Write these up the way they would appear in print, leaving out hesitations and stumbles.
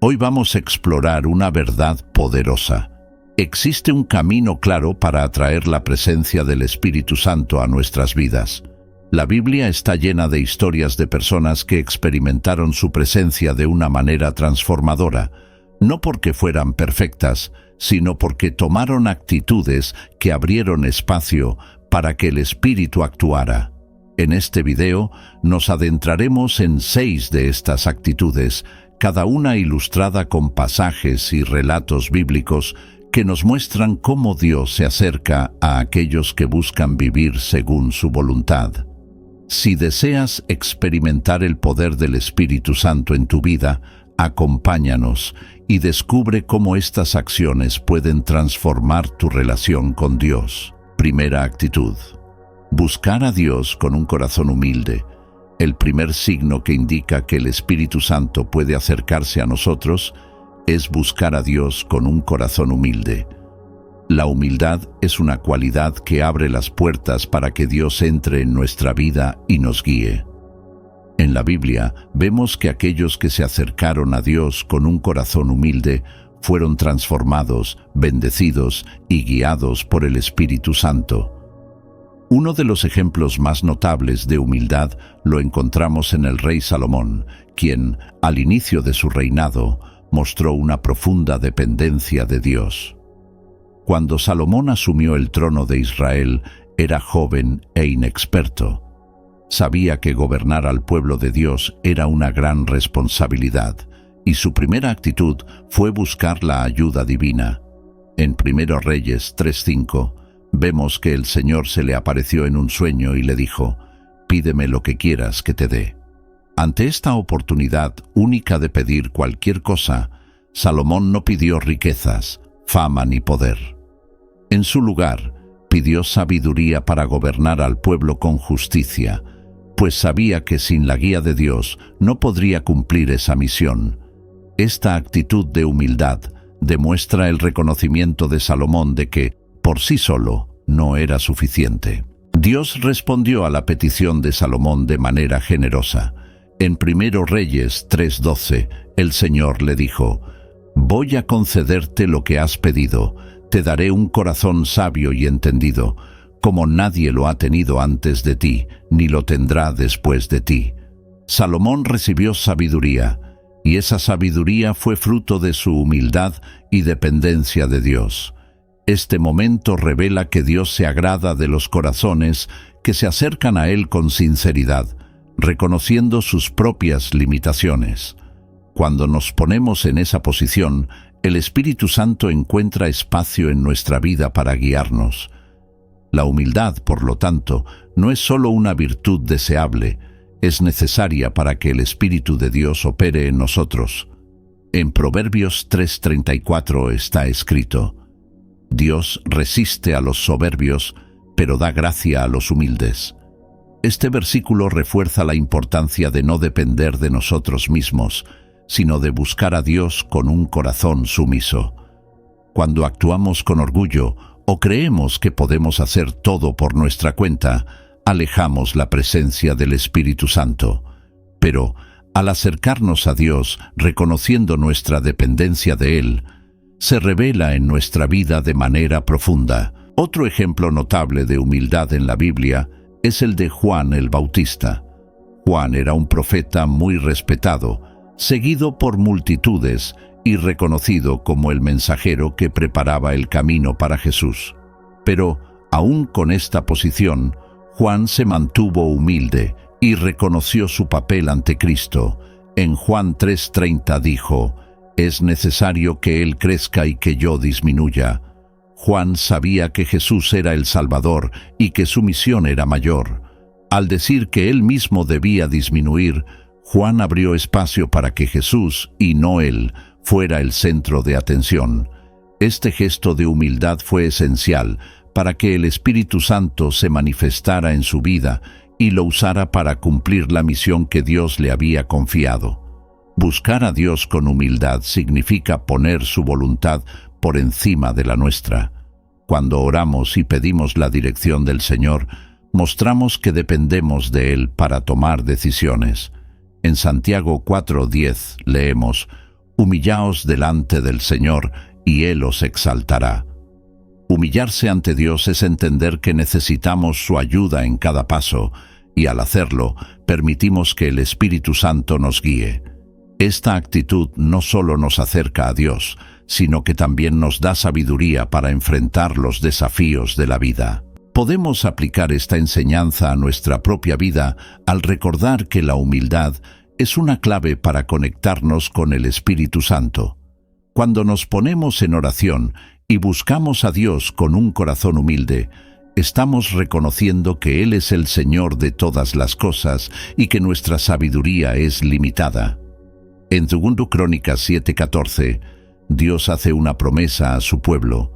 Hoy vamos a explorar una verdad poderosa. Existe un camino claro para atraer la presencia del Espíritu Santo a nuestras vidas. La Biblia está llena de historias de personas que experimentaron su presencia de una manera transformadora, no porque fueran perfectas, sino porque tomaron actitudes que abrieron espacio para que el Espíritu actuara. En este video nos adentraremos en 6 de estas actitudes, cada una ilustrada con pasajes y relatos bíblicos que nos muestran cómo Dios se acerca a aquellos que buscan vivir según su voluntad. Si deseas experimentar el poder del Espíritu Santo en tu vida, acompáñanos y descubre cómo estas acciones pueden transformar tu relación con Dios. Primera actitud: buscar a Dios con un corazón humilde. El primer signo que indica que el Espíritu Santo puede acercarse a nosotros es buscar a Dios con un corazón humilde. La humildad es una cualidad que abre las puertas para que Dios entre en nuestra vida y nos guíe. En la Biblia vemos que aquellos que se acercaron a Dios con un corazón humilde fueron transformados, bendecidos y guiados por el Espíritu Santo. Uno de los ejemplos más notables de humildad lo encontramos en el rey Salomón, quien, al inicio de su reinado, mostró una profunda dependencia de Dios. Cuando Salomón asumió el trono de Israel, era joven e inexperto. Sabía que gobernar al pueblo de Dios era una gran responsabilidad, y su primera actitud fue buscar la ayuda divina. En 1 Reyes 3:5, vemos que el Señor se le apareció en un sueño y le dijo: «Pídeme lo que quieras que te dé». Ante esta oportunidad única de pedir cualquier cosa, Salomón no pidió riquezas, fama ni poder. En su lugar, pidió sabiduría para gobernar al pueblo con justicia, pues sabía que sin la guía de Dios no podría cumplir esa misión. Esta actitud de humildad demuestra el reconocimiento de Salomón de que, por sí solo, no era suficiente. Dios respondió a la petición de Salomón de manera generosa. En 1 Reyes 3:12, el Señor le dijo: «Voy a concederte lo que has pedido, te daré un corazón sabio y entendido, como nadie lo ha tenido antes de ti, ni lo tendrá después de ti». Salomón recibió sabiduría, y esa sabiduría fue fruto de su humildad y dependencia de Dios. Este momento revela que Dios se agrada de los corazones que se acercan a Él con sinceridad, reconociendo sus propias limitaciones. Cuando nos ponemos en esa posición, el Espíritu Santo encuentra espacio en nuestra vida para guiarnos. La humildad, por lo tanto, no es solo una virtud deseable, es necesaria para que el Espíritu de Dios opere en nosotros. En Proverbios 3:34 está escrito: «Dios resiste a los soberbios, pero da gracia a los humildes». Este versículo refuerza la importancia de no depender de nosotros mismos, sino de buscar a Dios con un corazón sumiso. Cuando actuamos con orgullo o creemos que podemos hacer todo por nuestra cuenta, alejamos la presencia del Espíritu Santo. Pero, al acercarnos a Dios, reconociendo nuestra dependencia de Él, se revela en nuestra vida de manera profunda. Otro ejemplo notable de humildad en la Biblia es el de Juan el Bautista. Juan era un profeta muy respetado, seguido por multitudes y reconocido como el mensajero que preparaba el camino para Jesús. Pero, aún con esta posición, Juan se mantuvo humilde y reconoció su papel ante Cristo. En Juan 3:30 dijo: «Es necesario que Él crezca y que yo disminuya». Juan sabía que Jesús era el Salvador y que su misión era mayor. Al decir que él mismo debía disminuir, Juan abrió espacio para que Jesús, y no él, fuera el centro de atención. Este gesto de humildad fue esencial para que el Espíritu Santo se manifestara en su vida y lo usara para cumplir la misión que Dios le había confiado. Buscar a Dios con humildad significa poner su voluntad por encima de la nuestra. Cuando oramos y pedimos la dirección del Señor, mostramos que dependemos de Él para tomar decisiones. En Santiago 4:10 leemos: Humillaos delante del Señor, y Él os exaltará. Humillarse ante Dios es entender que necesitamos su ayuda en cada paso, y al hacerlo, permitimos que el Espíritu Santo nos guíe. Esta actitud no solo nos acerca a Dios, sino que también nos da sabiduría para enfrentar los desafíos de la vida. Podemos aplicar esta enseñanza a nuestra propia vida al recordar que la humildad es una clave para conectarnos con el Espíritu Santo. Cuando nos ponemos en oración y buscamos a Dios con un corazón humilde, estamos reconociendo que Él es el Señor de todas las cosas y que nuestra sabiduría es limitada. En 2 Crónicas 7:14, Dios hace una promesa a su pueblo: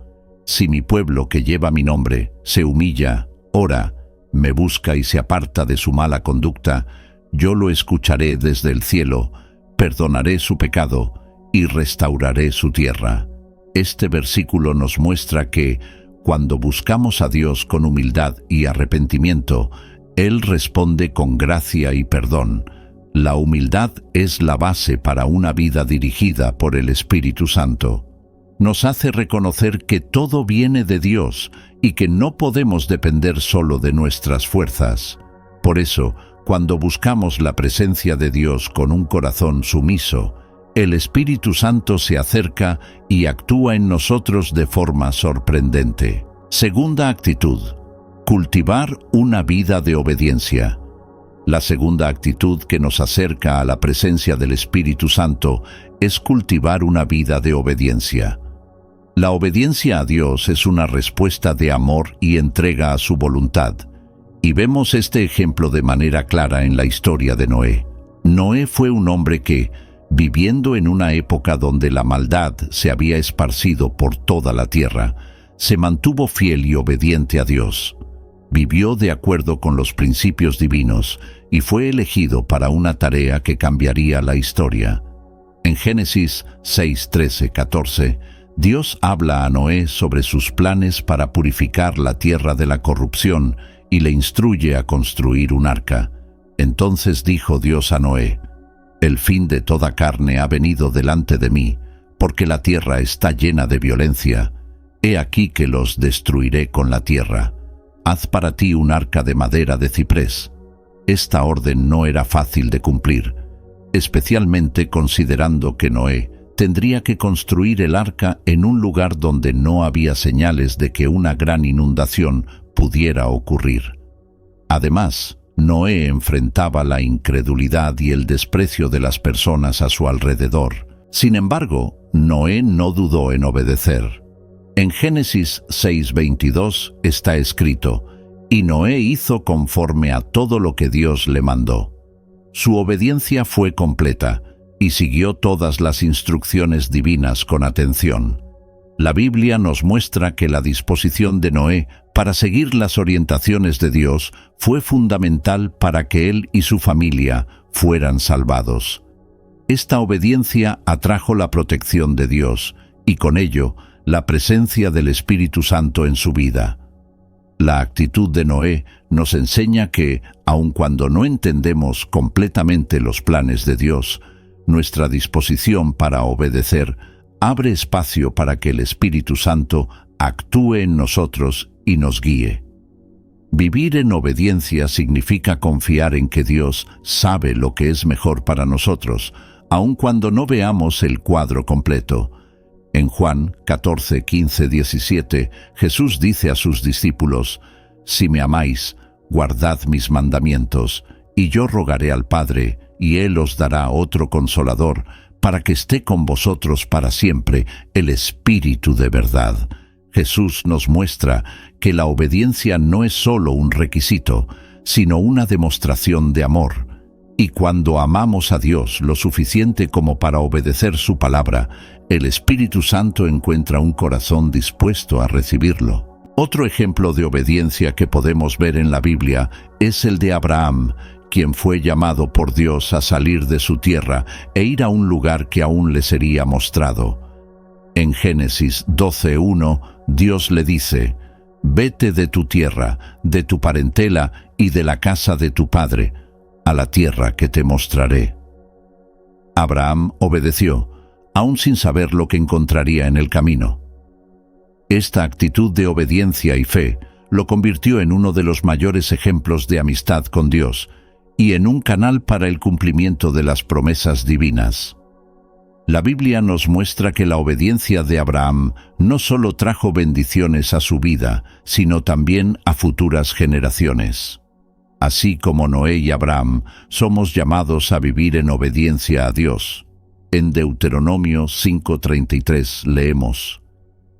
si mi pueblo que lleva mi nombre se humilla, ora, me busca y se aparta de su mala conducta, yo lo escucharé desde el cielo, perdonaré su pecado y restauraré su tierra. Este versículo nos muestra que, cuando buscamos a Dios con humildad y arrepentimiento, Él responde con gracia y perdón. La humildad es la base para una vida dirigida por el Espíritu Santo. Nos hace reconocer que todo viene de Dios y que no podemos depender solo de nuestras fuerzas. Por eso, cuando buscamos la presencia de Dios con un corazón sumiso, el Espíritu Santo se acerca y actúa en nosotros de forma sorprendente. Segunda actitud: cultivar una vida de obediencia. La segunda actitud que nos acerca a la presencia del Espíritu Santo es cultivar una vida de obediencia. La obediencia a Dios es una respuesta de amor y entrega a su voluntad, y vemos este ejemplo de manera clara en la historia de Noé. Noé fue un hombre que, viviendo en una época donde la maldad se había esparcido por toda la tierra, se mantuvo fiel y obediente a Dios. Vivió de acuerdo con los principios divinos y fue elegido para una tarea que cambiaría la historia. En Génesis 6, 13, 14, Dios habla a Noé sobre sus planes para purificar la tierra de la corrupción y le instruye a construir un arca. Entonces dijo Dios a Noé: el fin de toda carne ha venido delante de mí, porque la tierra está llena de violencia. He aquí que los destruiré con la tierra. Haz para ti un arca de madera de ciprés. Esta orden no era fácil de cumplir, especialmente considerando que Noé tendría que construir el arca en un lugar donde no había señales de que una gran inundación pudiera ocurrir. Además, Noé enfrentaba la incredulidad y el desprecio de las personas a su alrededor. Sin embargo, Noé no dudó en obedecer. En Génesis 6:22 está escrito: y Noé hizo conforme a todo lo que Dios le mandó. Su obediencia fue completa y siguió todas las instrucciones divinas con atención. La Biblia nos muestra que la disposición de Noé para seguir las orientaciones de Dios fue fundamental para que él y su familia fueran salvados. Esta obediencia atrajo la protección de Dios y con ello la presencia del Espíritu Santo en su vida. La actitud de Noé nos enseña que, aun cuando no entendemos completamente los planes de Dios, nuestra disposición para obedecer abre espacio para que el Espíritu Santo actúe en nosotros y nos guíe. Vivir en obediencia significa confiar en que Dios sabe lo que es mejor para nosotros, aun cuando no veamos el cuadro completo. En Juan 14, 15, 17, Jesús dice a sus discípulos: si me amáis, guardad mis mandamientos, y yo rogaré al Padre, y Él os dará otro Consolador, para que esté con vosotros para siempre, el Espíritu de verdad. Jesús nos muestra que la obediencia no es solo un requisito, sino una demostración de amor. Y cuando amamos a Dios lo suficiente como para obedecer su palabra, el Espíritu Santo encuentra un corazón dispuesto a recibirlo. Otro ejemplo de obediencia que podemos ver en la Biblia es el de Abraham, quien fue llamado por Dios a salir de su tierra e ir a un lugar que aún le sería mostrado. En Génesis 12:1, Dios le dice: «Vete de tu tierra, de tu parentela y de la casa de tu padre, a la tierra que te mostraré». Abraham obedeció, aún sin saber lo que encontraría en el camino. Esta actitud de obediencia y fe lo convirtió en uno de los mayores ejemplos de amistad con Dios y en un canal para el cumplimiento de las promesas divinas. La Biblia nos muestra que la obediencia de Abraham no solo trajo bendiciones a su vida, sino también a futuras generaciones. Así como Noé y Abraham, somos llamados a vivir en obediencia a Dios. En Deuteronomio 5:33 leemos: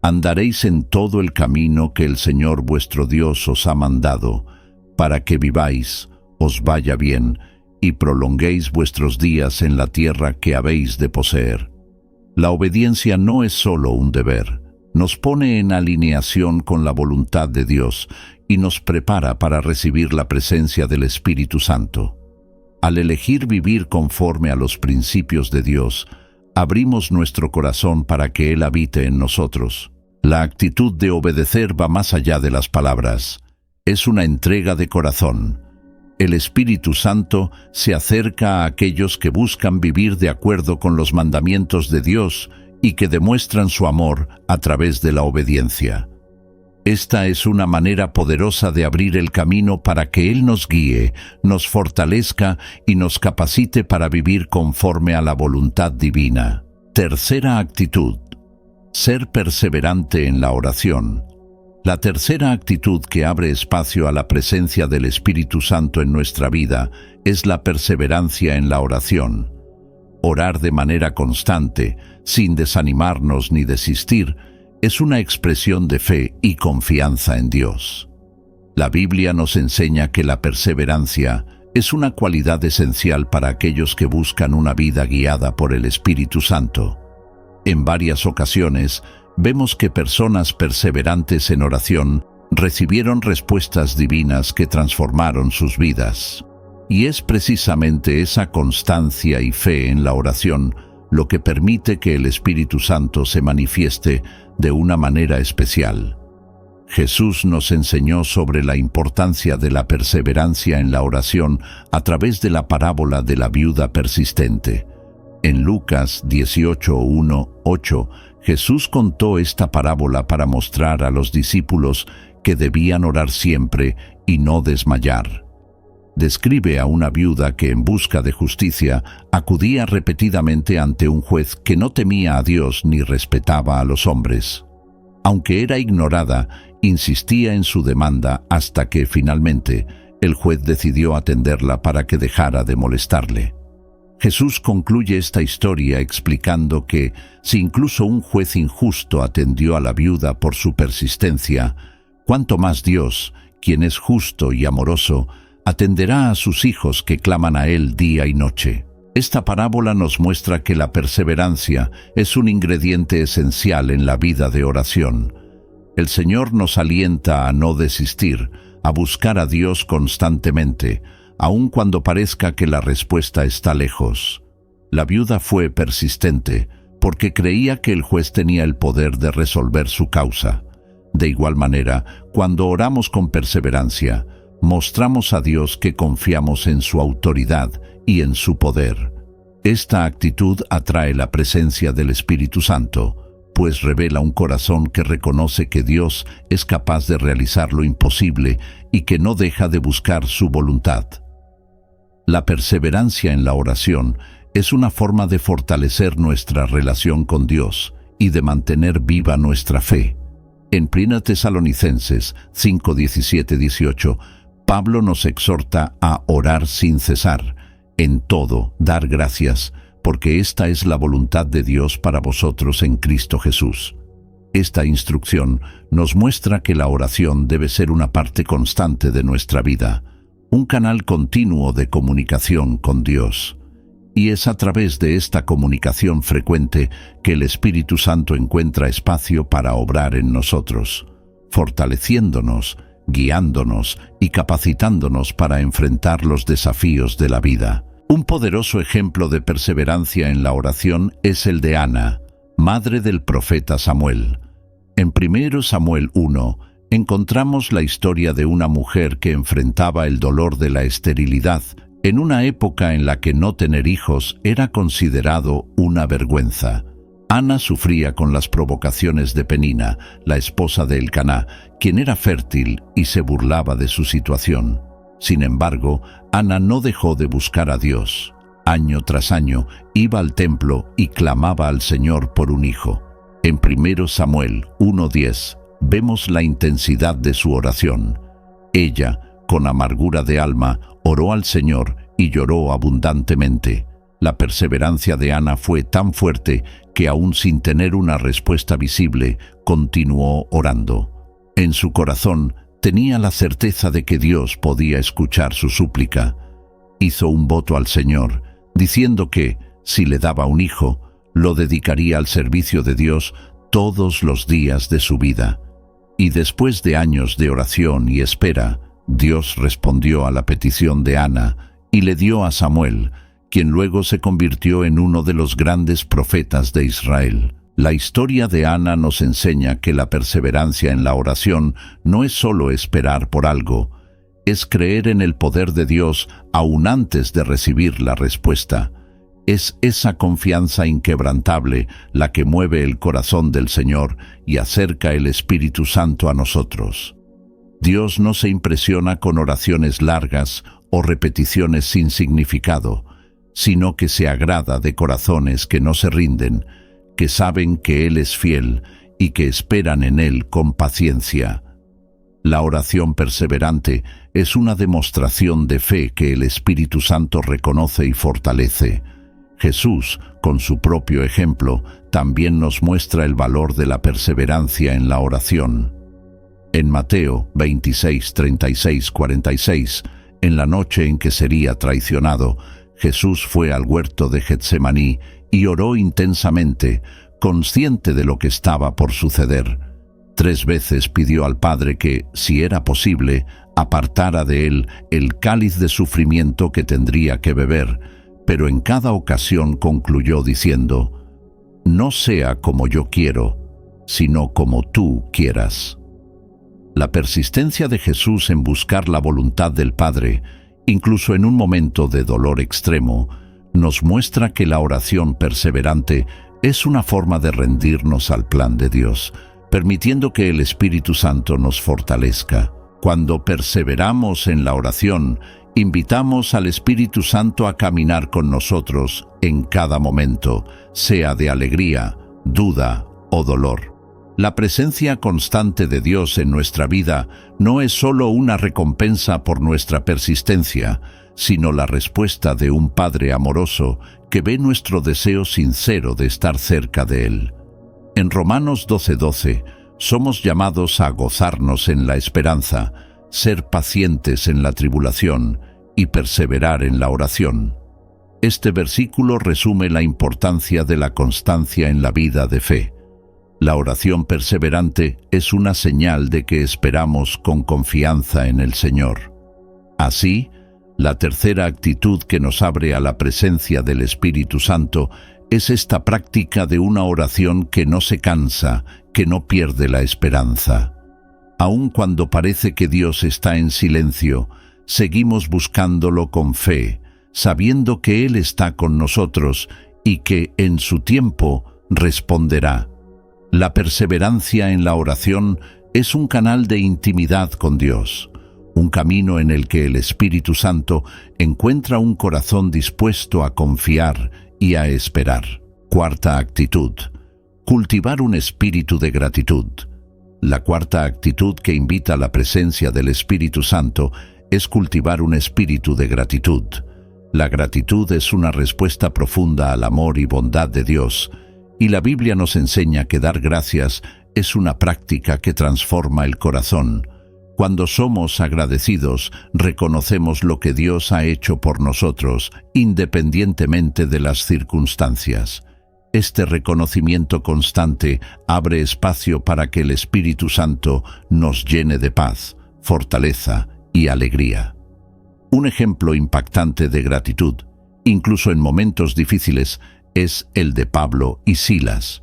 «Andaréis en todo el camino que el Señor vuestro Dios os ha mandado, para que viváis, os vaya bien, y prolonguéis vuestros días en la tierra que habéis de poseer». La obediencia no es solo un deber, nos pone en alineación con la voluntad de Dios y nos prepara para recibir la presencia del Espíritu Santo. Al elegir vivir conforme a los principios de Dios, abrimos nuestro corazón para que Él habite en nosotros. La actitud de obedecer va más allá de las palabras. Es una entrega de corazón. El Espíritu Santo se acerca a aquellos que buscan vivir de acuerdo con los mandamientos de Dios y que demuestran su amor a través de la obediencia. Esta es una manera poderosa de abrir el camino para que Él nos guíe, nos fortalezca y nos capacite para vivir conforme a la voluntad divina. Tercera actitud: ser perseverante en la oración. La tercera actitud que abre espacio a la presencia del Espíritu Santo en nuestra vida es la perseverancia en la oración. Orar de manera constante, sin desanimarnos ni desistir, es una expresión de fe y confianza en Dios. La Biblia nos enseña que la perseverancia es una cualidad esencial para aquellos que buscan una vida guiada por el Espíritu Santo. En varias ocasiones, vemos que personas perseverantes en oración recibieron respuestas divinas que transformaron sus vidas. Y es precisamente esa constancia y fe en la oración lo que permite que el Espíritu Santo se manifieste de una manera especial. Jesús nos enseñó sobre la importancia de la perseverancia en la oración a través de la parábola de la viuda persistente. En Lucas 18:1-8, Jesús contó esta parábola para mostrar a los discípulos que debían orar siempre y no desmayar. Describe a una viuda que en busca de justicia acudía repetidamente ante un juez que no temía a Dios ni respetaba a los hombres. Aunque era ignorada, insistía en su demanda hasta que finalmente el juez decidió atenderla para que dejara de molestarle. Jesús concluye esta historia explicando que si incluso un juez injusto atendió a la viuda por su persistencia, cuánto más Dios, quien es justo y amoroso, atenderá a sus hijos que claman a Él día y noche. Esta parábola nos muestra que la perseverancia es un ingrediente esencial en la vida de oración. El Señor nos alienta a no desistir, a buscar a Dios constantemente, aun cuando parezca que la respuesta está lejos. La viuda fue persistente porque creía que el juez tenía el poder de resolver su causa. De igual manera, cuando oramos con perseverancia, mostramos a Dios que confiamos en su autoridad y en su poder. Esta actitud atrae la presencia del Espíritu Santo, pues revela un corazón que reconoce que Dios es capaz de realizar lo imposible y que no deja de buscar su voluntad. La perseverancia en la oración es una forma de fortalecer nuestra relación con Dios y de mantener viva nuestra fe. En 1 Tesalonicenses 5:17-18, Pablo nos exhorta a orar sin cesar, en todo dar gracias, porque esta es la voluntad de Dios para vosotros en Cristo Jesús. Esta instrucción nos muestra que la oración debe ser una parte constante de nuestra vida, un canal continuo de comunicación con Dios. Y es a través de esta comunicación frecuente que el Espíritu Santo encuentra espacio para obrar en nosotros, fortaleciéndonos, guiándonos y capacitándonos para enfrentar los desafíos de la vida. Un poderoso ejemplo de perseverancia en la oración es el de Ana, madre del profeta Samuel. En 1 Samuel 1, encontramos la historia de una mujer que enfrentaba el dolor de la esterilidad en una época en la que no tener hijos era considerado una vergüenza. Ana sufría con las provocaciones de Penina, la esposa de Elcaná, quien era fértil y se burlaba de su situación. Sin embargo, Ana no dejó de buscar a Dios. Año tras año iba al templo y clamaba al Señor por un hijo. En 1 Samuel 1:10 vemos la intensidad de su oración. Ella, con amargura de alma, oró al Señor y lloró abundantemente. La perseverancia de Ana fue tan fuerte que aún sin tener una respuesta visible, continuó orando. En su corazón tenía la certeza de que Dios podía escuchar su súplica. Hizo un voto al Señor, diciendo que, si le daba un hijo, lo dedicaría al servicio de Dios todos los días de su vida. Y después de años de oración y espera, Dios respondió a la petición de Ana y le dio a Samuel, quien luego se convirtió en uno de los grandes profetas de Israel. La historia de Ana nos enseña que la perseverancia en la oración no es solo esperar por algo, es creer en el poder de Dios aún antes de recibir la respuesta. Es esa confianza inquebrantable la que mueve el corazón del Señor y acerca el Espíritu Santo a nosotros. Dios no se impresiona con oraciones largas o repeticiones sin significado, sino que se agrada de corazones que no se rinden, que saben que Él es fiel y que esperan en Él con paciencia. La oración perseverante es una demostración de fe que el Espíritu Santo reconoce y fortalece. Jesús, con su propio ejemplo, también nos muestra el valor de la perseverancia en la oración. En Mateo 26, 36, 46, en la noche en que sería traicionado, Jesús fue al huerto de Getsemaní y oró intensamente, consciente de lo que estaba por suceder. 3 veces pidió al Padre que, si era posible, apartara de él el cáliz de sufrimiento que tendría que beber, pero en cada ocasión concluyó diciendo: «No sea como yo quiero, sino como tú quieras». La persistencia de Jesús en buscar la voluntad del Padre, incluso en un momento de dolor extremo, nos muestra que la oración perseverante es una forma de rendirnos al plan de Dios, permitiendo que el Espíritu Santo nos fortalezca. Cuando perseveramos en la oración, invitamos al Espíritu Santo a caminar con nosotros en cada momento, sea de alegría, duda o dolor. La presencia constante de Dios en nuestra vida no es solo una recompensa por nuestra persistencia, sino la respuesta de un Padre amoroso que ve nuestro deseo sincero de estar cerca de Él. En Romanos 12:12, somos llamados a gozarnos en la esperanza, ser pacientes en la tribulación y perseverar en la oración. Este versículo resume la importancia de la constancia en la vida de fe. La oración perseverante es una señal de que esperamos con confianza en el Señor. Así, la tercera actitud que nos abre a la presencia del Espíritu Santo es esta práctica de una oración que no se cansa, que no pierde la esperanza. Aun cuando parece que Dios está en silencio, seguimos buscándolo con fe, sabiendo que Él está con nosotros y que, en su tiempo, responderá. La perseverancia en la oración es un canal de intimidad con Dios, un camino en el que el Espíritu Santo encuentra un corazón dispuesto a confiar y a esperar. Cuarta actitud: cultivar un espíritu de gratitud. La cuarta actitud que invita a la presencia del Espíritu Santo es cultivar un espíritu de gratitud. La gratitud es una respuesta profunda al amor y bondad de Dios, y la Biblia nos enseña que dar gracias es una práctica que transforma el corazón. Cuando somos agradecidos, reconocemos lo que Dios ha hecho por nosotros, independientemente de las circunstancias. Este reconocimiento constante abre espacio para que el Espíritu Santo nos llene de paz, fortaleza y alegría. Un ejemplo impactante de gratitud, incluso en momentos difíciles, es el de Pablo y Silas.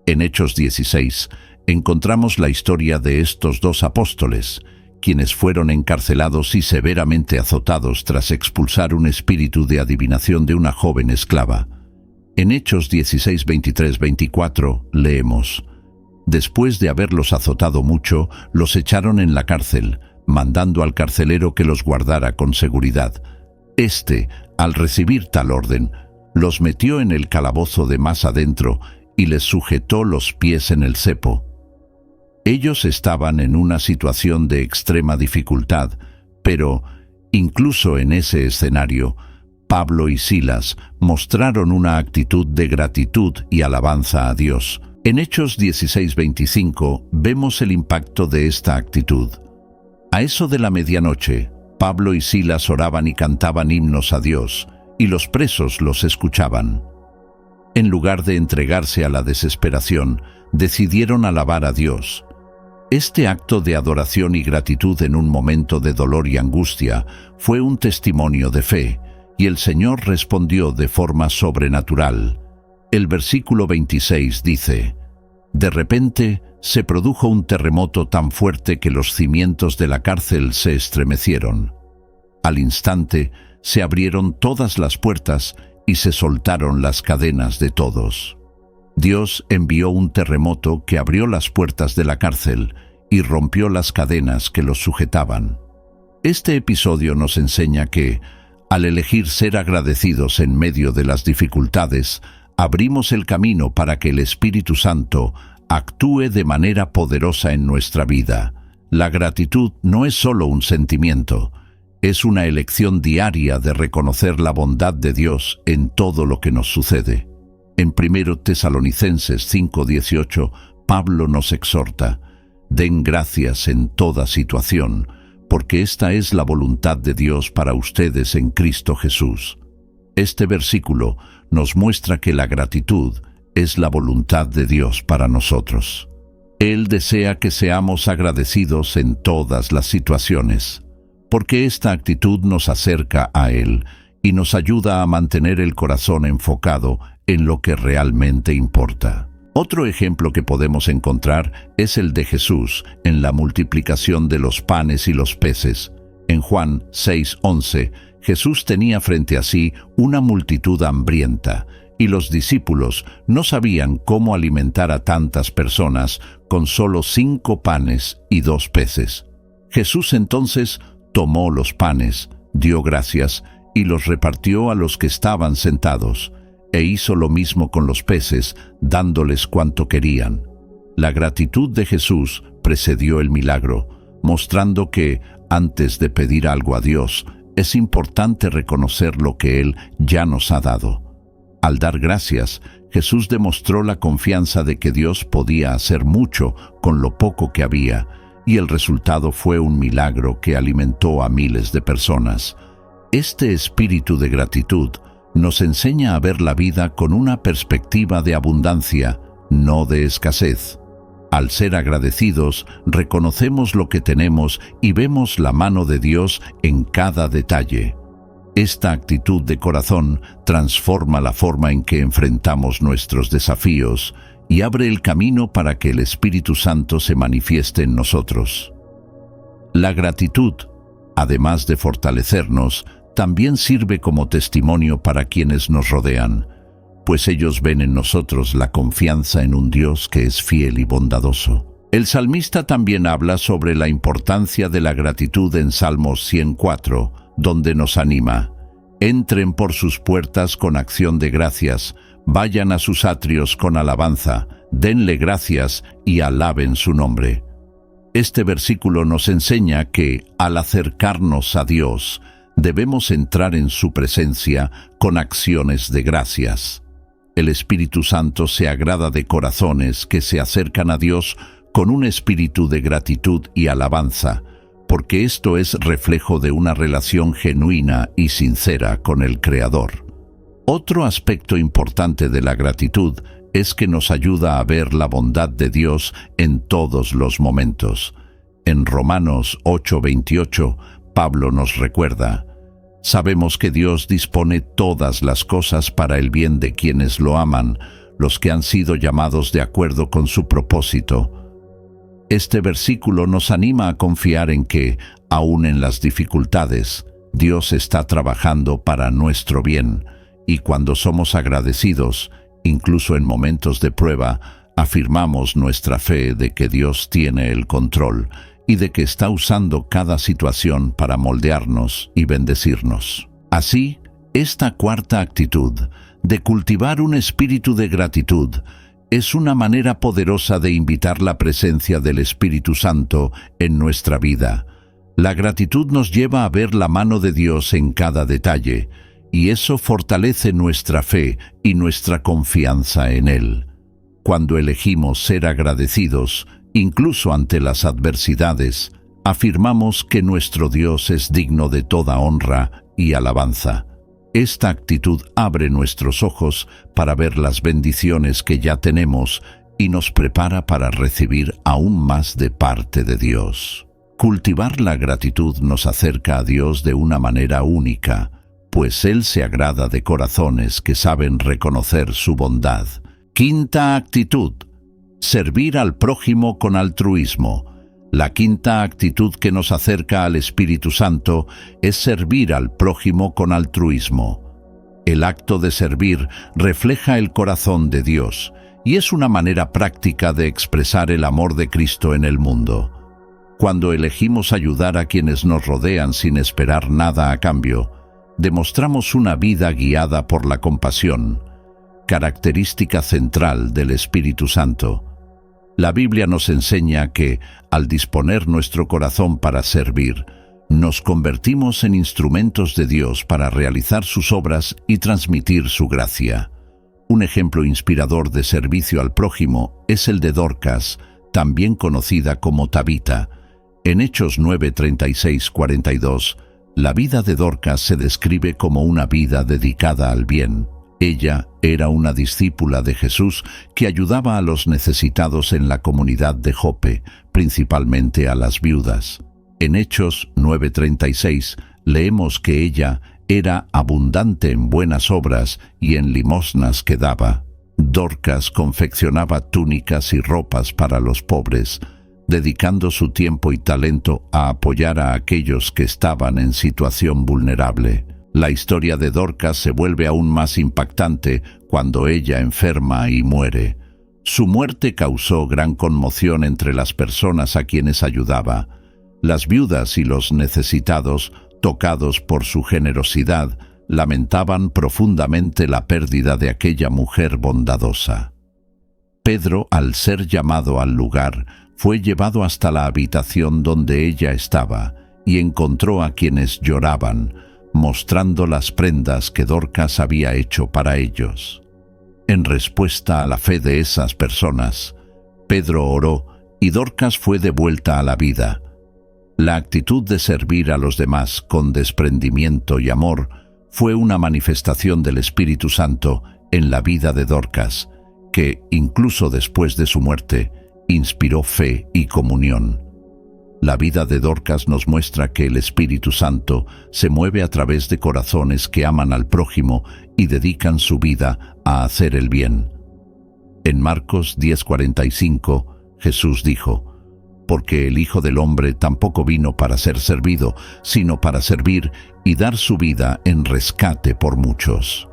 En Hechos 16 encontramos la historia de estos 2 apóstoles, quienes fueron encarcelados y severamente azotados tras expulsar un espíritu de adivinación de una joven esclava. En Hechos 16, 23, 24 leemos: Después de haberlos azotado mucho, los echaron en la cárcel, mandando al carcelero que los guardara con seguridad. Este, al recibir tal orden, los metió en el calabozo de más adentro y les sujetó los pies en el cepo. Ellos estaban en una situación de extrema dificultad, pero, incluso en ese escenario, Pablo y Silas mostraron una actitud de gratitud y alabanza a Dios. En Hechos 16:25 vemos el impacto de esta actitud. A eso de la medianoche, Pablo y Silas oraban y cantaban himnos a Dios, y los presos los escuchaban. En lugar de entregarse a la desesperación, decidieron alabar a Dios. Este acto de adoración y gratitud en un momento de dolor y angustia fue un testimonio de fe, y el Señor respondió de forma sobrenatural. El versículo 26 dice: De repente se produjo un terremoto tan fuerte que los cimientos de la cárcel se estremecieron. Al instante se abrieron todas las puertas y se soltaron las cadenas de todos. Dios envió un terremoto que abrió las puertas de la cárcel y rompió las cadenas que los sujetaban. Este episodio nos enseña que, al elegir ser agradecidos en medio de las dificultades, abrimos el camino para que el Espíritu Santo actúe de manera poderosa en nuestra vida. La gratitud no es solo un sentimiento, es una elección diaria de reconocer la bondad de Dios en todo lo que nos sucede. En 1 Tesalonicenses 5:18, Pablo nos exhorta: Den gracias en toda situación, porque esta es la voluntad de Dios para ustedes en Cristo Jesús. Este versículo nos muestra que la gratitud es la voluntad de Dios para nosotros. Él desea que seamos agradecidos en todas las situaciones, porque esta actitud nos acerca a Él y nos ayuda a mantener el corazón enfocado en lo que realmente importa. Otro ejemplo que podemos encontrar es el de Jesús en la multiplicación de los panes y los peces. En Juan 6:11, Jesús tenía frente a sí una multitud hambrienta, y los discípulos no sabían cómo alimentar a tantas personas con solo 5 panes y 2 peces. Jesús entonces tomó los panes, dio gracias y los repartió a los que estaban sentados, e hizo lo mismo con los peces, dándoles cuanto querían. La gratitud de Jesús precedió el milagro, mostrando que, antes de pedir algo a Dios, es importante reconocer lo que Él ya nos ha dado. Al dar gracias, Jesús demostró la confianza de que Dios podía hacer mucho con lo poco que había, y el resultado fue un milagro que alimentó a miles de personas. Este espíritu de gratitud nos enseña a ver la vida con una perspectiva de abundancia, no de escasez. Al ser agradecidos, reconocemos lo que tenemos y vemos la mano de Dios en cada detalle. Esta actitud de corazón transforma la forma en que enfrentamos nuestros desafíos y abre el camino para que el Espíritu Santo se manifieste en nosotros. La gratitud, además de fortalecernos, también sirve como testimonio para quienes nos rodean, pues ellos ven en nosotros la confianza en un Dios que es fiel y bondadoso. El salmista también habla sobre la importancia de la gratitud en Salmos 104, donde nos anima: entren por sus puertas con acción de gracias, vayan a sus atrios con alabanza, denle gracias y alaben su nombre. Este versículo nos enseña que, al acercarnos a Dios, debemos entrar en su presencia con acciones de gracias. El Espíritu Santo se agrada de corazones que se acercan a Dios con un espíritu de gratitud y alabanza, porque esto es reflejo de una relación genuina y sincera con el Creador. Otro aspecto importante de la gratitud es que nos ayuda a ver la bondad de Dios en todos los momentos. En Romanos 8:28, Pablo nos recuerda: sabemos que Dios dispone todas las cosas para el bien de quienes lo aman, los que han sido llamados de acuerdo con su propósito. Este versículo nos anima a confiar en que, aun en las dificultades, Dios está trabajando para nuestro bien, Y cuando somos agradecidos, incluso en momentos de prueba, afirmamos nuestra fe de que Dios tiene el control y de que está usando cada situación para moldearnos y bendecirnos. Así, esta cuarta actitud, de cultivar un espíritu de gratitud, es una manera poderosa de invitar la presencia del Espíritu Santo en nuestra vida. La gratitud nos lleva a ver la mano de Dios en cada detalle, y eso fortalece nuestra fe y nuestra confianza en Él. Cuando elegimos ser agradecidos, incluso ante las adversidades, afirmamos que nuestro Dios es digno de toda honra y alabanza. Esta actitud abre nuestros ojos para ver las bendiciones que ya tenemos y nos prepara para recibir aún más de parte de Dios. Cultivar la gratitud nos acerca a Dios de una manera única, pues Él se agrada de corazones que saben reconocer su bondad. Quinta actitud: servir al prójimo con altruismo. La quinta actitud que nos acerca al Espíritu Santo es servir al prójimo con altruismo. El acto de servir refleja el corazón de Dios y es una manera práctica de expresar el amor de Cristo en el mundo. Cuando elegimos ayudar a quienes nos rodean sin esperar nada a cambio, demostramos una vida guiada por la compasión, característica central del Espíritu Santo. La Biblia nos enseña que, al disponer nuestro corazón para servir, nos convertimos en instrumentos de Dios para realizar sus obras y transmitir su gracia. Un ejemplo inspirador de servicio al prójimo es el de Dorcas, también conocida como Tabita. En Hechos 9:36-42, la vida de Dorcas se describe como una vida dedicada al bien. Ella era una discípula de Jesús que ayudaba a los necesitados en la comunidad de Jope, principalmente a las viudas. En Hechos 9:36 leemos que ella era abundante en buenas obras y en limosnas que daba. Dorcas confeccionaba túnicas y ropas para los pobres, dedicando su tiempo y talento a apoyar a aquellos que estaban en situación vulnerable. La historia de Dorcas se vuelve aún más impactante cuando ella enferma y muere. Su muerte causó gran conmoción entre las personas a quienes ayudaba. Las viudas y los necesitados, tocados por su generosidad, lamentaban profundamente la pérdida de aquella mujer bondadosa. Pedro, al ser llamado al lugar, fue llevado hasta la habitación donde ella estaba y encontró a quienes lloraban, mostrando las prendas que Dorcas había hecho para ellos. En respuesta a la fe de esas personas, Pedro oró y Dorcas fue devuelta a la vida. La actitud de servir a los demás con desprendimiento y amor fue una manifestación del Espíritu Santo en la vida de Dorcas, que, incluso después de su muerte, inspiró fe y comunión. La vida de Dorcas nos muestra que el Espíritu Santo se mueve a través de corazones que aman al prójimo y dedican su vida a hacer el bien. En Marcos 10:45, Jesús dijo: «Porque el Hijo del Hombre tampoco vino para ser servido, sino para servir y dar su vida en rescate por muchos».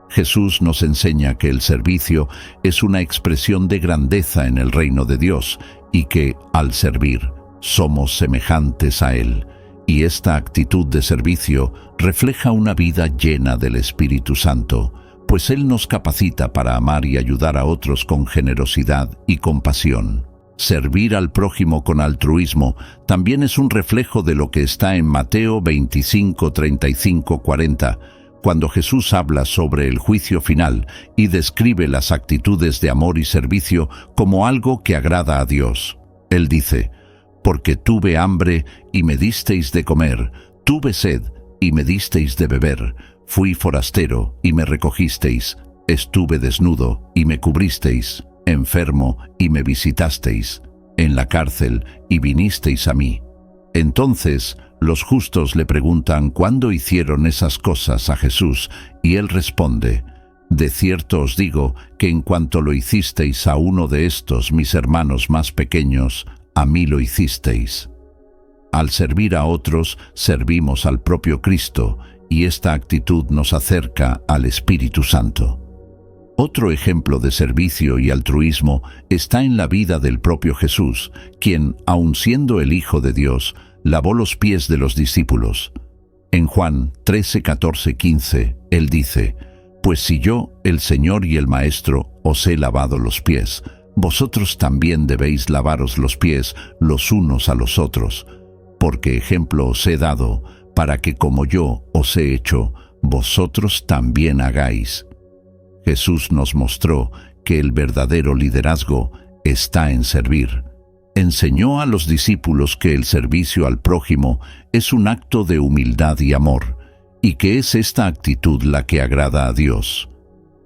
Jesús nos enseña que el servicio es una expresión de grandeza en el reino de Dios y que, al servir, somos semejantes a Él, y esta actitud de servicio refleja una vida llena del Espíritu Santo, pues Él nos capacita para amar y ayudar a otros con generosidad y compasión. Servir al prójimo con altruismo también es un reflejo de lo que está en Mateo 25:35-40, cuando Jesús habla sobre el juicio final y describe las actitudes de amor y servicio como algo que agrada a Dios. Él dice: «Porque tuve hambre y me disteis de comer, tuve sed y me disteis de beber, fui forastero y me recogisteis, estuve desnudo y me cubristeis, enfermo y me visitasteis, en la cárcel y vinisteis a mí». Entonces los justos le preguntan cuándo hicieron esas cosas a Jesús, y él responde: «De cierto os digo que en cuanto lo hicisteis a uno de estos mis hermanos más pequeños, a mí lo hicisteis». Al servir a otros, servimos al propio Cristo, y esta actitud nos acerca al Espíritu Santo. Otro ejemplo de servicio y altruismo está en la vida del propio Jesús, quien, aun siendo el Hijo de Dios, lavó los pies de los discípulos. En Juan 13, 14, 15, Él dice: «Pues si yo, el Señor y el Maestro, os he lavado los pies, vosotros también debéis lavaros los pies los unos a los otros, porque ejemplo os he dado, para que como yo os he hecho, vosotros también hagáis». Jesús nos mostró que el verdadero liderazgo está en servir. Enseñó a los discípulos que el servicio al prójimo es un acto de humildad y amor, y que es esta actitud la que agrada a Dios.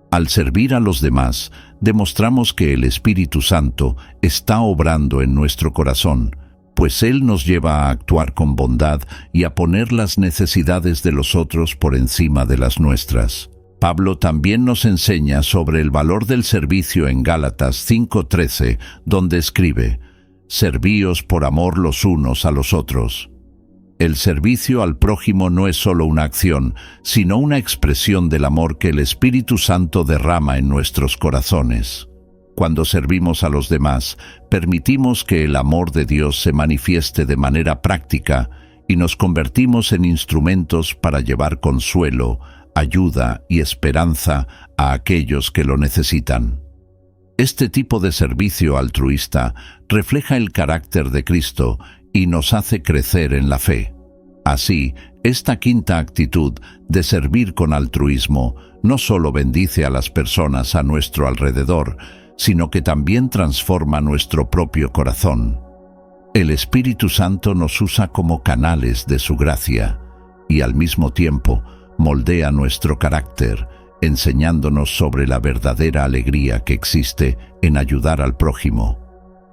Al servir a los demás, demostramos que el Espíritu Santo está obrando en nuestro corazón, pues Él nos lleva a actuar con bondad y a poner las necesidades de los otros por encima de las nuestras. Pablo también nos enseña sobre el valor del servicio en Gálatas 5:13, donde escribe: «Servíos por amor los unos a los otros». El servicio al prójimo no es solo una acción, sino una expresión del amor que el Espíritu Santo derrama en nuestros corazones. Cuando servimos a los demás, permitimos que el amor de Dios se manifieste de manera práctica y nos convertimos en instrumentos para llevar consuelo, ayuda y esperanza a aquellos que lo necesitan. Este tipo de servicio altruista refleja el carácter de Cristo y nos hace crecer en la fe. Así, esta quinta actitud de servir con altruismo no solo bendice a las personas a nuestro alrededor, sino que también transforma nuestro propio corazón. El Espíritu Santo nos usa como canales de su gracia y al mismo tiempo moldea nuestro carácter, enseñándonos sobre la verdadera alegría que existe en ayudar al prójimo.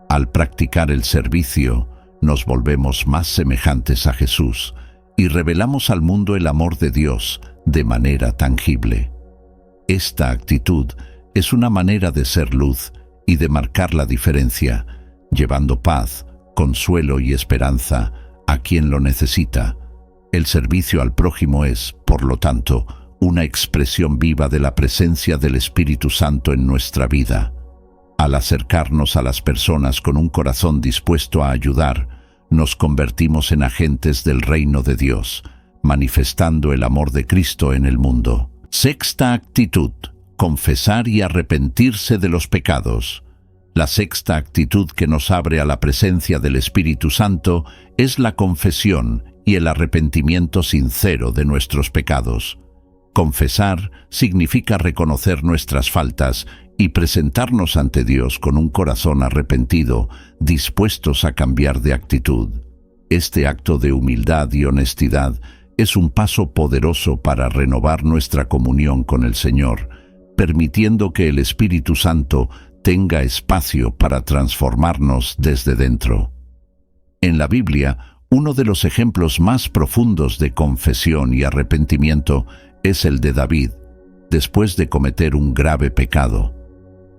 Al practicar el servicio, nos volvemos más semejantes a Jesús y revelamos al mundo el amor de Dios de manera tangible. Esta actitud es una manera de ser luz y de marcar la diferencia, llevando paz, consuelo y esperanza a quien lo necesita. El servicio al prójimo es, por lo tanto, una expresión viva de la presencia del Espíritu Santo en nuestra vida. Al acercarnos a las personas con un corazón dispuesto a ayudar, nos convertimos en agentes del reino de Dios, manifestando el amor de Cristo en el mundo. Sexta actitud: confesar y arrepentirse de los pecados. La sexta actitud que nos abre a la presencia del Espíritu Santo es la confesión y el arrepentimiento sincero de nuestros pecados. Confesar significa reconocer nuestras faltas y presentarnos ante Dios con un corazón arrepentido, dispuestos a cambiar de actitud. Este acto de humildad y honestidad es un paso poderoso para renovar nuestra comunión con el Señor, permitiendo que el Espíritu Santo tenga espacio para transformarnos desde dentro. En la Biblia, uno de los ejemplos más profundos de confesión y arrepentimiento es el de David, después de cometer un grave pecado.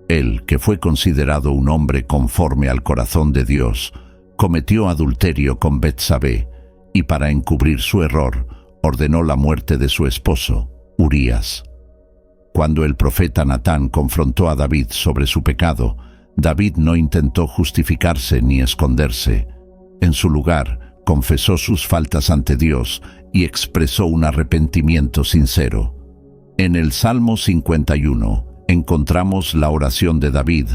Él, que fue considerado un hombre conforme al corazón de Dios, cometió adulterio con Betsabé y para encubrir su error, ordenó la muerte de su esposo, Urías. Cuando el profeta Natán confrontó a David sobre su pecado, David no intentó justificarse ni esconderse. En su lugar, confesó sus faltas ante Dios y expresó un arrepentimiento sincero. En el Salmo 51 encontramos la oración de David,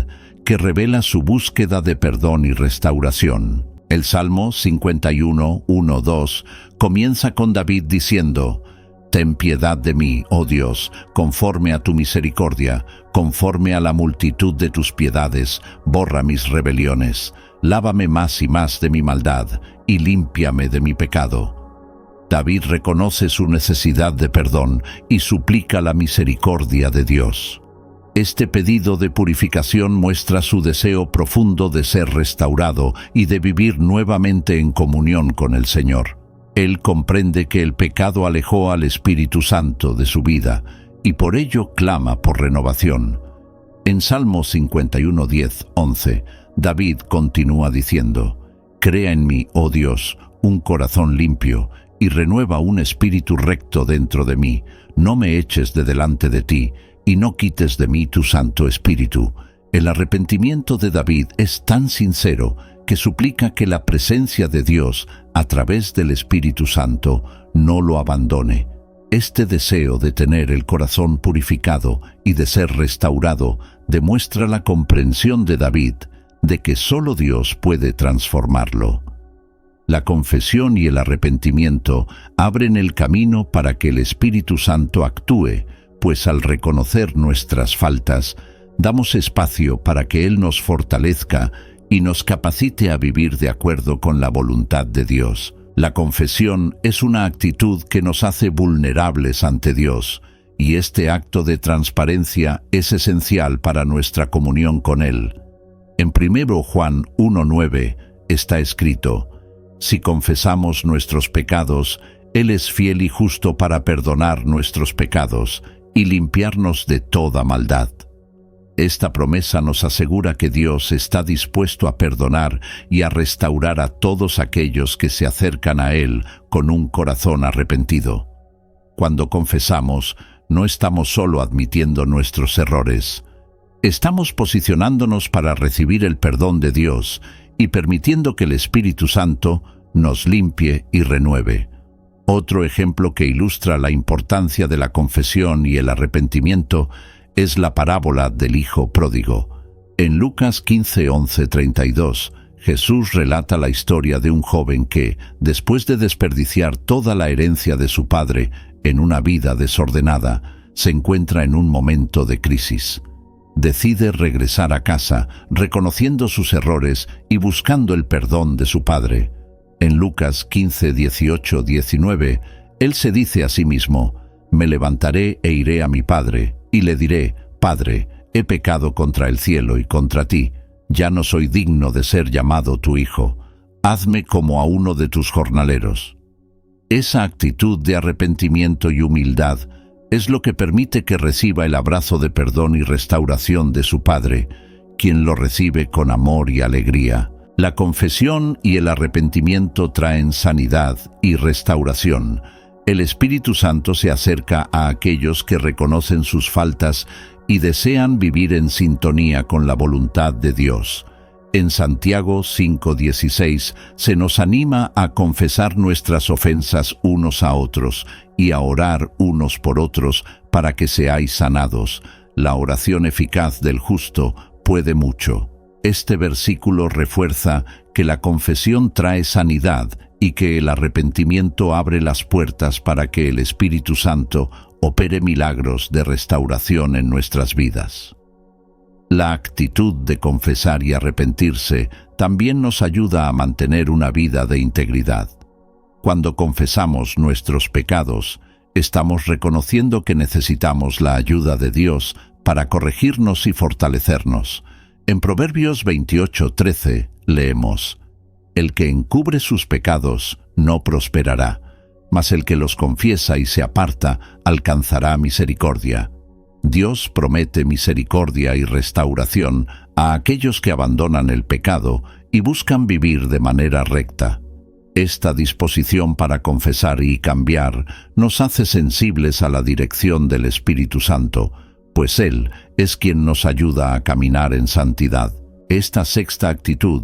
que revela su búsqueda de perdón y restauración. El Salmo 51, 1, 2 comienza con David diciendo: «Ten piedad de mí, oh Dios, conforme a tu misericordia, conforme a la multitud de tus piedades, borra mis rebeliones. Lávame más y más de mi maldad, y límpiame de mi pecado». David reconoce su necesidad de perdón y suplica la misericordia de Dios. Este pedido de purificación muestra su deseo profundo de ser restaurado y de vivir nuevamente en comunión con el Señor. Él comprende que el pecado alejó al Espíritu Santo de su vida y por ello clama por renovación. En Salmo 51, 10, 11, David continúa diciendo: «Crea en mí, oh Dios, un corazón limpio, y renueva un espíritu recto dentro de mí. No me eches de delante de ti, y no quites de mí tu Santo Espíritu. El arrepentimiento de David es tan sincero que suplica que la presencia de Dios, a través del Espíritu Santo, no lo abandone. Este deseo de tener el corazón purificado y de ser restaurado demuestra la comprensión de David de que solo Dios puede transformarlo. La confesión y el arrepentimiento abren el camino para que el Espíritu Santo actúe, pues al reconocer nuestras faltas, damos espacio para que Él nos fortalezca y nos capacite a vivir de acuerdo con la voluntad de Dios. La confesión es una actitud que nos hace vulnerables ante Dios, y este acto de transparencia es esencial para nuestra comunión con Él. En 1 Juan 1:9 está escrito: si confesamos nuestros pecados, Él es fiel y justo para perdonar nuestros pecados y limpiarnos de toda maldad. Esta promesa nos asegura que Dios está dispuesto a perdonar y a restaurar a todos aquellos que se acercan a Él con un corazón arrepentido. Cuando confesamos, no estamos solo admitiendo nuestros errores. Estamos posicionándonos para recibir el perdón de Dios y permitiendo que el Espíritu Santo nos limpie y renueve. Otro ejemplo que ilustra la importancia de la confesión y el arrepentimiento es la parábola del Hijo Pródigo. En Lucas 15:11-32, Jesús relata la historia de un joven que, después de desperdiciar toda la herencia de su padre en una vida desordenada, se encuentra en un momento de crisis. Decide regresar a casa, reconociendo sus errores y buscando el perdón de su padre. En Lucas 15:18-19, él se dice a sí mismo: «Me levantaré e iré a mi padre, y le diré: Padre, he pecado contra el cielo y contra ti. Ya no soy digno de ser llamado tu hijo. Hazme como a uno de tus jornaleros». Esa actitud de arrepentimiento y humildad es lo que permite que reciba el abrazo de perdón y restauración de su Padre, quien lo recibe con amor y alegría. La confesión y el arrepentimiento traen sanidad y restauración. El Espíritu Santo se acerca a aquellos que reconocen sus faltas y desean vivir en sintonía con la voluntad de Dios. En Santiago 5:16 se nos anima a confesar nuestras ofensas unos a otros y a orar unos por otros para que seáis sanados. La oración eficaz del justo puede mucho. Este versículo refuerza que la confesión trae sanidad y que el arrepentimiento abre las puertas para que el Espíritu Santo opere milagros de restauración en nuestras vidas. La actitud de confesar y arrepentirse también nos ayuda a mantener una vida de integridad. Cuando confesamos nuestros pecados, estamos reconociendo que necesitamos la ayuda de Dios para corregirnos y fortalecernos. En Proverbios 28:13 leemos: «El que encubre sus pecados no prosperará, mas el que los confiesa y se aparta alcanzará misericordia». Dios promete misericordia y restauración a aquellos que abandonan el pecado y buscan vivir de manera recta. Esta disposición para confesar y cambiar nos hace sensibles a la dirección del Espíritu Santo, pues Él es quien nos ayuda a caminar en santidad. Esta sexta actitud,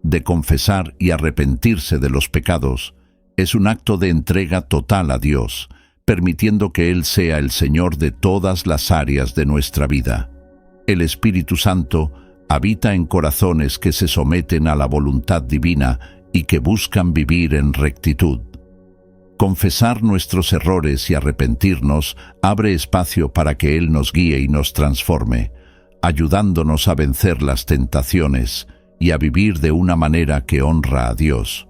de confesar y arrepentirse de los pecados, es un acto de entrega total a Dios, permitiendo que Él sea el Señor de todas las áreas de nuestra vida. El Espíritu Santo habita en corazones que se someten a la voluntad divina y que buscan vivir en rectitud. Confesar nuestros errores y arrepentirnos abre espacio para que Él nos guíe y nos transforme, ayudándonos a vencer las tentaciones y a vivir de una manera que honra a Dios.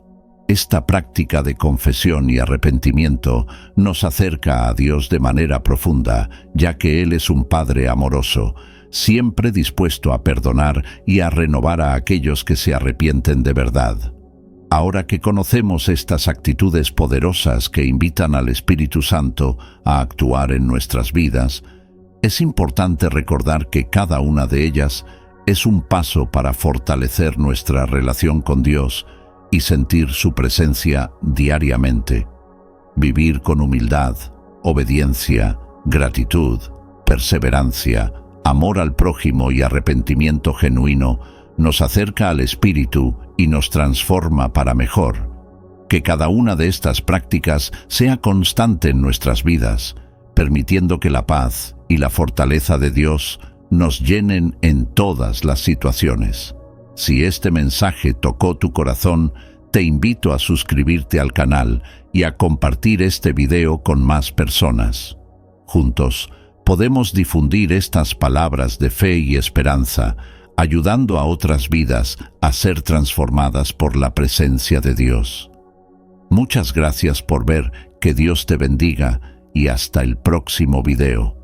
Esta práctica de confesión y arrepentimiento nos acerca a Dios de manera profunda, ya que Él es un Padre amoroso, siempre dispuesto a perdonar y a renovar a aquellos que se arrepienten de verdad. Ahora que conocemos estas actitudes poderosas que invitan al Espíritu Santo a actuar en nuestras vidas, es importante recordar que cada una de ellas es un paso para fortalecer nuestra relación con Dios y sentir su presencia diariamente. Vivir con humildad, obediencia, gratitud, perseverancia, amor al prójimo y arrepentimiento genuino nos acerca al Espíritu y nos transforma para mejor. Que cada una de estas prácticas sea constante en nuestras vidas, permitiendo que la paz y la fortaleza de Dios nos llenen en todas las situaciones. Si este mensaje tocó tu corazón, te invito a suscribirte al canal y a compartir este video con más personas. Juntos, podemos difundir estas palabras de fe y esperanza, ayudando a otras vidas a ser transformadas por la presencia de Dios. Muchas gracias por ver, que Dios te bendiga y hasta el próximo video.